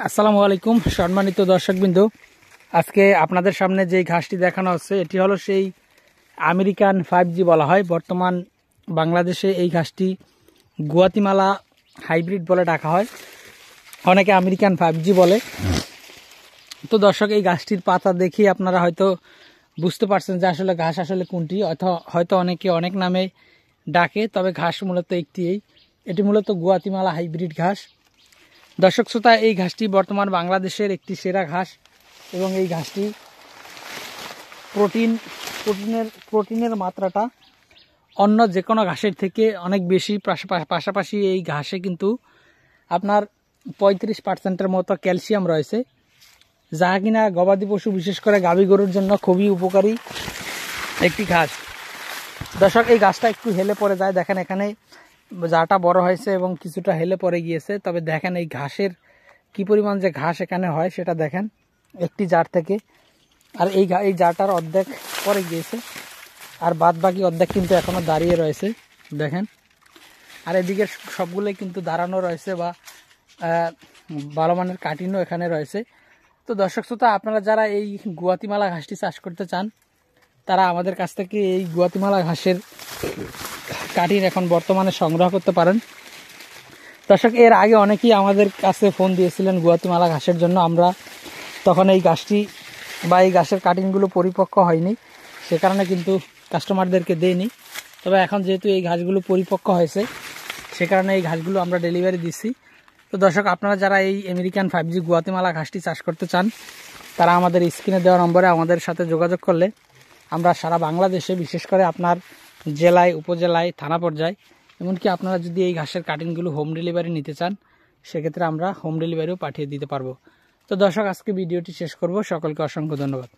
আসসালামু আলাইকুম সম্মানিত দর্শকবৃন্দ, আজকে আপনাদের সামনে যে ঘাসটি দেখানো হচ্ছে এটি হলো সেই আমেরিকান 5G বলা হয়। বর্তমান বাংলাদেশে এই ঘাসটি গুয়াতিমালা হাইব্রিড বলে ডাকা হয়, অনেকে আমেরিকান 5G বলে। তো দর্শক, এই ঘাসটির পাতা দেখি আপনারা হয়তো বুঝতে পারছেন যে আসলে ঘাস আসলে কোনটি, হয়তো অনেকে অনেক নামে ডাকে, তবে ঘাস মূলত এটি মূলত গুয়াতিমালা হাইব্রিড ঘাস। দর্শক শ্রোতা, এই ঘাসটি বর্তমান বাংলাদেশের একটি সেরা ঘাস এবং এই ঘাসটি প্রোটিনের মাত্রাটা অন্য যে কোনো ঘাসের থেকে অনেক বেশি। পাশাপাশি এই ঘাসে কিন্তু আপনার 35% মতো ক্যালসিয়াম রয়েছে, যা কিনা গবাদি পশু বিশেষ করে গাভী গরুর জন্য খুবই উপকারী একটি ঘাস। দর্শক, এই ঘাসটা একটু হেলে পড়ে যায়, দেখেন এখানে জারটা বড় হয়েছে এবং কিছুটা হেলে পড়ে গিয়েছে। তবে দেখেন এই ঘাসের কি পরিমাণ যে ঘাস এখানে হয় সেটা দেখেন একটি জার থেকে। আর এই জারটার অর্ধেক পরে গিয়েছে, আর বাদ বাকি অর্ধেক কিন্তু এখনো দাঁড়িয়ে রয়েছে দেখেন। আর এদিকে সবগুলোই কিন্তু দাঁড়ানো রয়েছে বা ভালো মানের কাটিংও এখানে রয়েছে। তো দর্শক শ্রোতা, আপনারা যারা এই গুয়াতিমালা ঘাসটি চাষ করতে চান তারা আমাদের কাছ থেকে এই গুয়াতিমালা ঘাসের কাটিং এখন বর্তমানে সংগ্রহ করতে পারেন। দর্শক, এর আগে অনেকেই আমাদের কাছে ফোন দিয়েছিলেন গুয়াতিমালা ঘাসের জন্য। আমরা তখন এই ঘাসটি বা এই ঘাসের কাটিংগুলো পরিপক্ক হয়নি, সে কারণে কিন্তু কাস্টমারদেরকে দেইনি। তবে এখন যেহেতু এই ঘাসগুলো পরিপক্ক হয়েছে, সে কারণে এই ঘাসগুলো আমরা ডেলিভারি দিচ্ছি। তো দর্শক, আপনারা যারা এই আমেরিকান 5G গুয়াতিমালা ঘাসটি চাষ করতে চান তারা আমাদের স্ক্রিনে দেওয়া নম্বরে আমাদের সাথে যোগাযোগ করলে আমরা সারা বাংলাদেশে, বিশেষ করে আপনার জেলায়, উপজেলায়, থানা পর্যায়ে, এমনকি আপনারা যদি এই ঘাসের কাটিংগুলো হোম ডেলিভারি নিতে চান সেক্ষেত্রে আমরা হোম ডেলিভারিও পাঠিয়ে দিতে পারবো। তো দর্শক, আজকে ভিডিওটি শেষ করব। সকলকে অসংখ্য ধন্যবাদ।